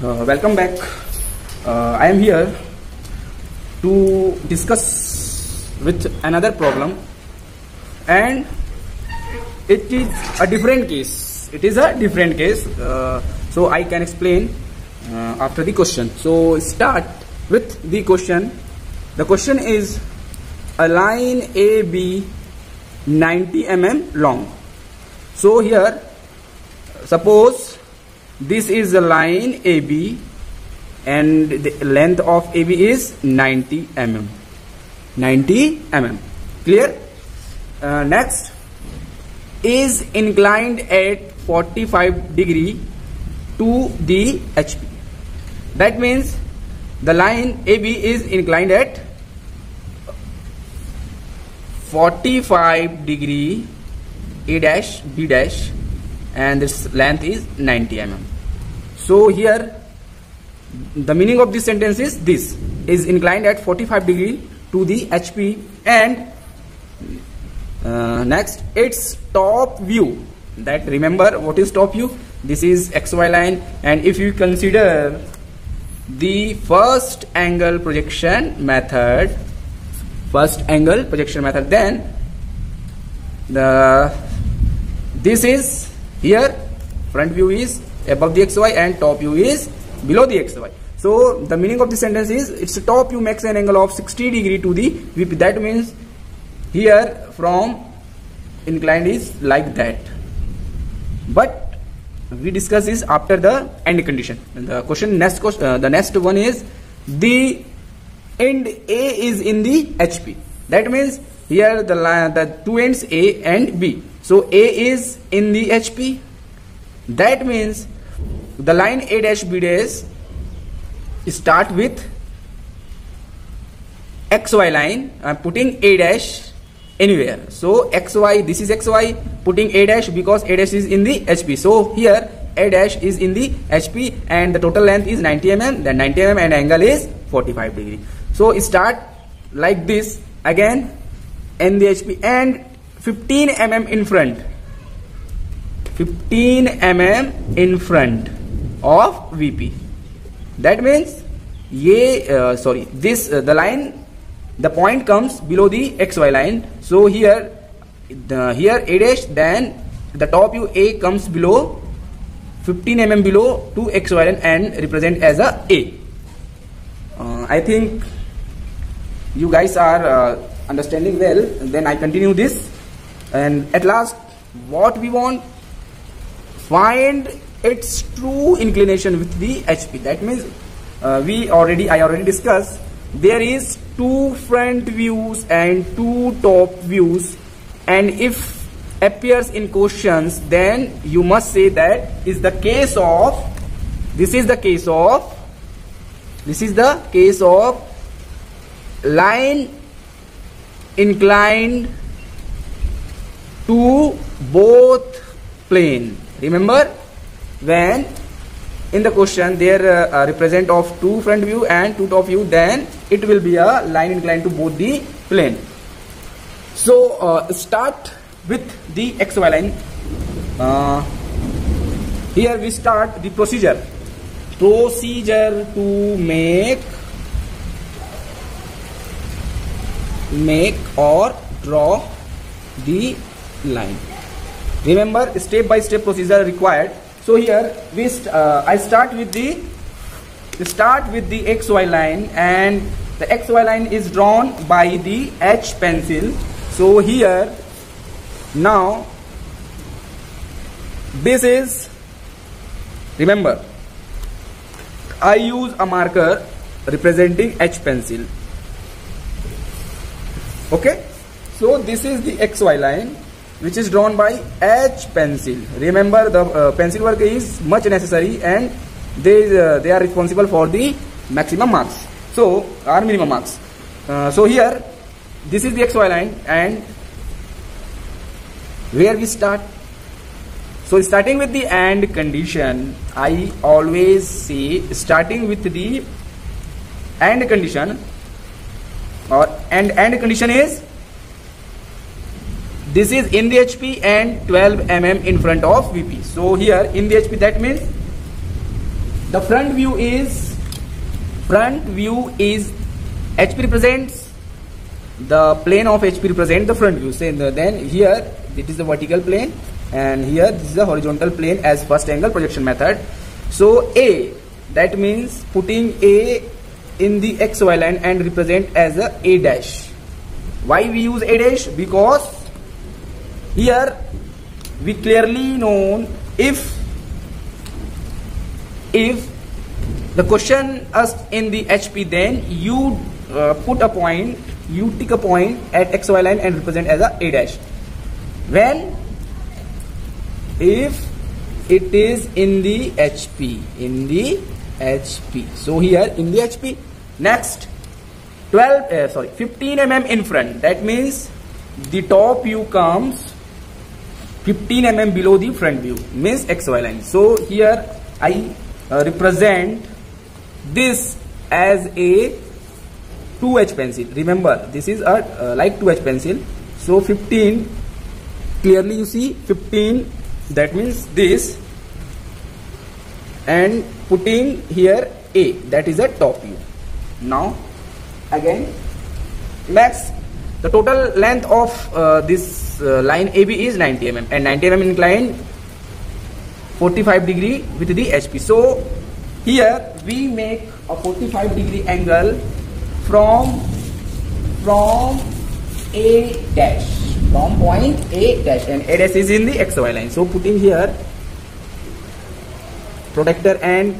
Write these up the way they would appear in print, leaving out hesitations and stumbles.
Welcome back. I am here to discuss with another problem, and it is a different case. So I can explain after the question. So start with the question. The question is a line AB 90 mm long. So here, suppose this is the line AB and the length of AB is 90 mm. 90 mm. Clear? Next, is inclined at 45 degree to the HP. That means the line AB is inclined at 45 degree A dash B dash, and this length is 90 mm. So here the meaning of this sentence is this is inclined at 45 degree to the HP, and next its top view. That, remember what is top view? This is XY line, and if you consider the first angle projection method, then this is here front view is above the XY and top view is below the XY. So the meaning of the sentence is its top view makes an angle of 60 degree to the VP. That means here from inclined is like that. But we discuss this after the end condition. And the next one is the end A is in the HP. That means here the two ends A and B. So A is in the HP. That means the line A dash B dash start with XY line. I'm putting A dash anywhere. So XY, this is XY, putting A dash because A dash is in the HP. So here A dash is in the HP and the total length is 90 mm. Then 90 mm and angle is 45 degree. So start like this again in the HP and 15 mm in front. 15 mm in front of VP. That means the line, the point comes below the XY line. So here A dash, then the top view A comes below 15 mm below to XY line and represent as a A. I think you guys are understanding well. Then I continue this, and at last what we want, find its true inclination with the HP. That means I already discussed there is two front views and two top views, and if appears in questions, then you must say that is the case of, this is the case of line inclined to both plane. Remember, when in the question there represent of two front view and two top view, then it will be a line inclined to both the plane. So start with the XY line. Here we start the procedure to make or draw the line. Remember, step by step procedure required. So here I start with the XY line, and the XY line is drawn by the H pencil. So here now this is, remember, I use a marker representing H pencil. Okay, so this is the XY line which is drawn by H pencil. Remember, the pencil work is much necessary, and they are responsible for the maximum marks, so or minimum marks. So here this is the XY line, and where we start. So starting with the AND condition, I always say starting with the AND condition, and AND condition is this is in the HP and 12 mm in front of VP. So here in the HP, that means the front view is HP represents the plane of HP represent the front view. Say then here it is the vertical plane, and here this is the horizontal plane as first angle projection method. So A, that means putting A in the XY line and represent as a dash. Why we use A dash? Because here we clearly know if the question asked in the HP, then you put a point, you take a point at XY line and represent as a dash. When if it is in the HP, so here in the HP. Next 15 mm in front, that means the top view comes 15 mm below the front view, means XY line. So here I represent this as a 2H pencil. Remember, this is a like 2H pencil. So 15, clearly you see 15, that means this, and putting here A, that is a top view. Now again, next, the total length of this line AB is 90 mm, and 90 mm inclined 45 degree with the HP. So here we make a 45 degree angle from A dash, from point A dash, and A dash is in the XY line. So putting here protractor and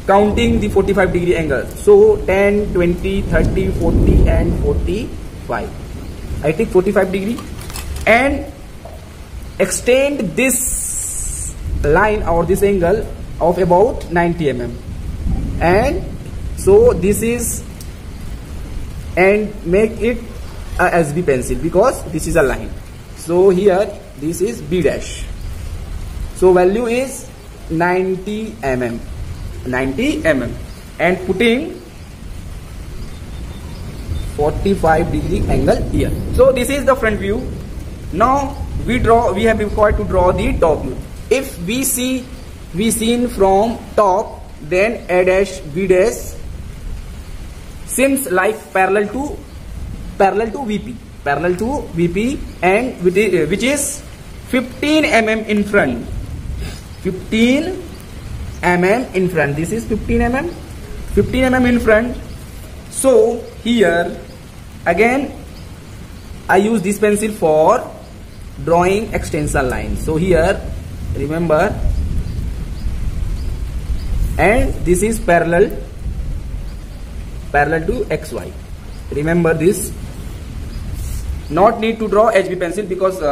counting the 45 degree angle. So 10, 20, 30, 40 and 45. I take 45 degree and extend this line or this angle of about 90 mm. And so this is, and make it a SB pencil because this is a line. So here this is B dash. So value is 90 mm, and putting 45 degree angle here. So this is the front view. Now we have required to draw the top view. If we seen from top, then A dash B dash seems like parallel to VP, and which is 15 mm in front. 15 mm in front. This is 15 mm in front. So here again I use this pencil for drawing extension line. So here remember, and this is parallel to XY. Remember this. Not need to draw HB pencil because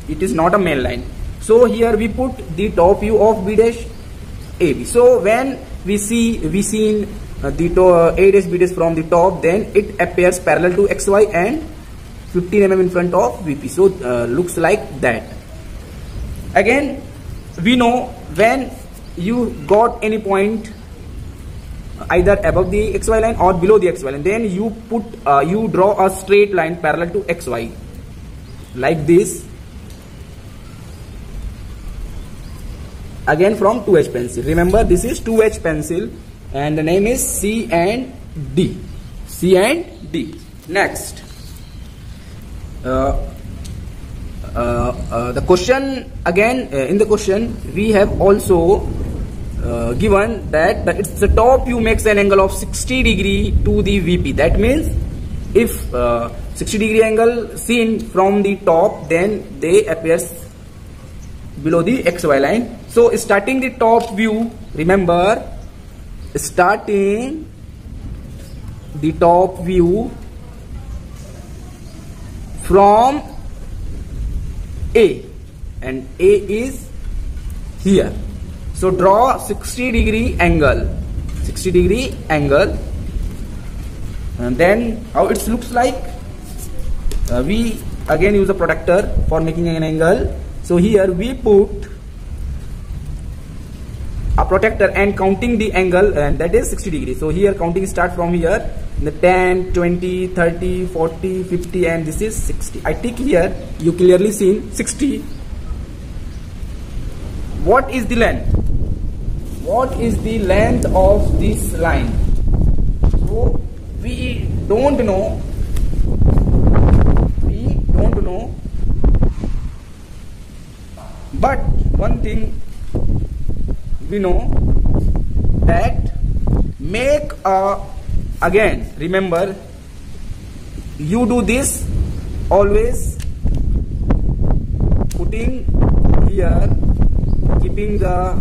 it is not a main line. So here we put the top view of B dash AB. So when we seen the A dash B dash from the top, then it appears parallel to XY and 15 mm in front of VP. So looks like that. Again, we know when you got any point either above the XY line or below the XY line, then you draw a straight line parallel to XY like this. Again from 2H pencil. Remember, this is 2H pencil and the name is C and D. Next, the question again, in the question we have also given that it's the top view makes an angle of 60 degree to the VP. That means if 60 degree angle seen from the top, then they appears below the XY line. So starting the top view, remember, starting the top view from A, and A is here. So draw 60 degree angle, and then how it looks like. We again use a protractor for making an angle. So here we put a protractor and counting the angle, and that is 60 degrees. So here counting start from here, the 10, 20, 30, 40, 50, and this is 60. I take here, you clearly seen 60. What is the length? what is the length of this line? So we don't know. But one thing we know, that make a, again remember, you do this always putting here, keeping the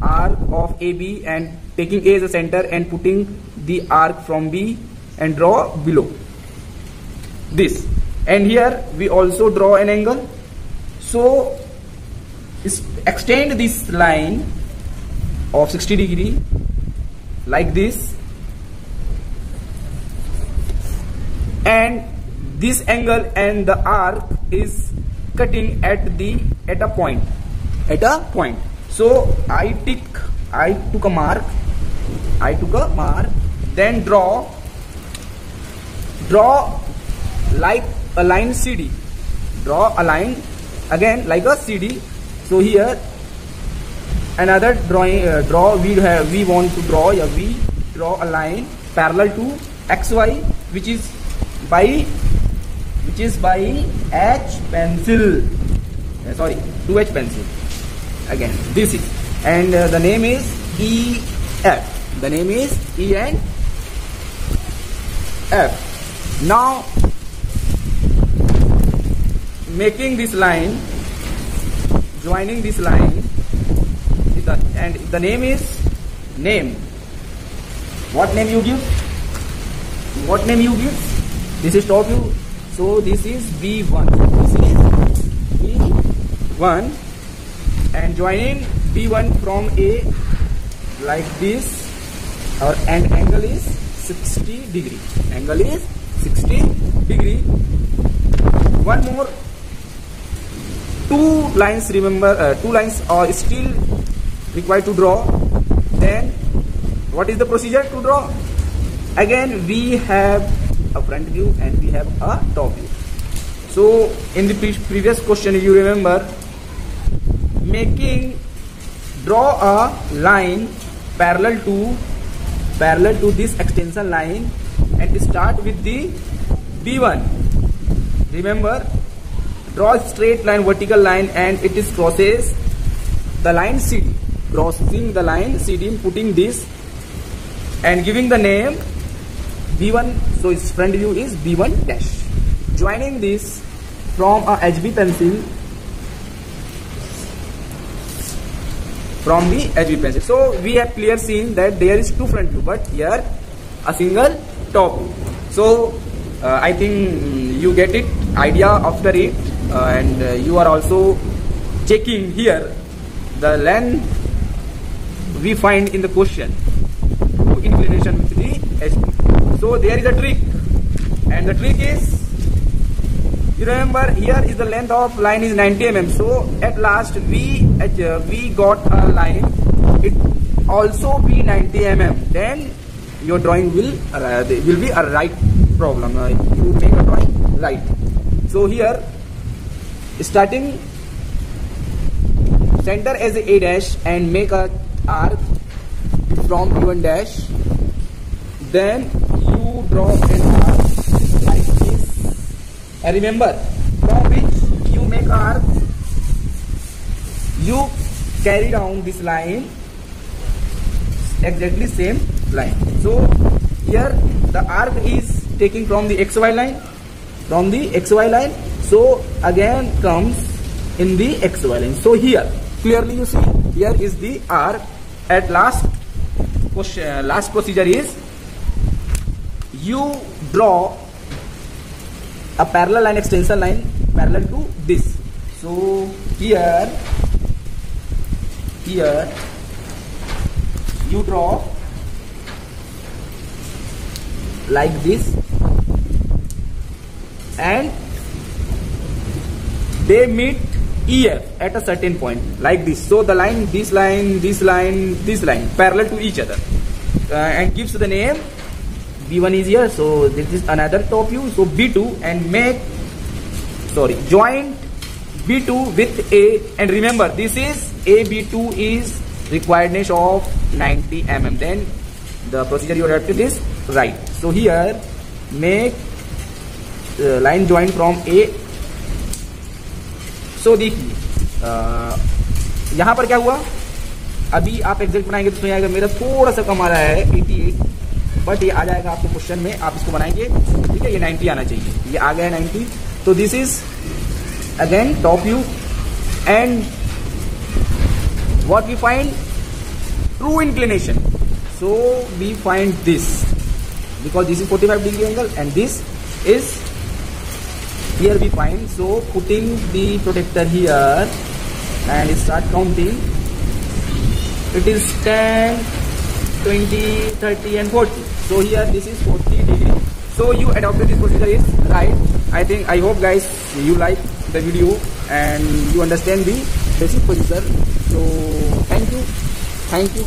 arc of AB and taking A as a center and putting the arc from B and draw below this. And here we also draw an angle. So extend this line of 60 degree like this, and this angle and the arc is cutting at a point. So I took a mark, then draw like a line CD. Draw a line again like a CD. So here another drawing we want to draw a line parallel to XY, which is by H pencil. Sorry, 2H pencil. Again, this is, and the name is EF. The name is E and F. Now making this line, joining this line, and the name is name. What name you give? This is top view. So this is B1. This is B1, and joining B1 from A like this. Our angle is 60 degree. Angle is 60 degree. One more. Two lines. Remember, 2 lines are still required to draw. Then what is the procedure to draw? Again we have a front view and we have a top view. So in the previous question, you remember, draw a line parallel to this extension line and start with the B1. Remember, draw a straight line, vertical line, and it is crosses the line CD. Crossing the line CD, putting this and giving the name B1. So its front view is B1 dash. Joining this from a HB pencil, So we have clearly seen that there is 2 front view, but here a single top view. So I think you get it, idea after it, and you are also checking here the length we find in the question to inclination with the HB. So there is a trick, and the trick is, you remember, here is the length of line is 90 mm. So at last we got a line, it also be 90 mm. Then your drawing will be a right problem. You make a drawing right. So here, starting center as a dash and make a arc from B1 dash. Then you draw an arc like this. Remember, from which you make arc, you carry down this line, exactly same line. So here the arc is taking from the XY line, so again comes in the XY line. So here clearly you see, here is the arc. At last procedure is, you draw a parallel line, extension line parallel to this. So here you draw like this, and they meet EF at a certain point like this. So the line, this line parallel to each other, and gives the name B1 is here. So this is another top view. So B2, and join B2 with A, and remember this is A, B2 is requiredness of 90 mm, then the procedure you adopted is right. So here make line join from A. So देखिए यहाँ पर क्या हुआ, अभी आप exact बनाएंगे तो आएगा, मेरा थोड़ा सा कम आ रहा है 88, बट ये आ जाएगा आपको क्वेश्चन में, आप इसको बनाएंगे, ठीक है, ये 90 आना चाहिए, ये आ गया है 90. तो this is again top view and what we find, true inclination. So we find this because this is 45 degree angle and this is here we find. So putting the protector here and start counting. It is 10, 20, 30 and 40. So here this is 40 degree. So you adopted this procedure is right. I hope guys you like the video and you understand the basic procedure. So thank you.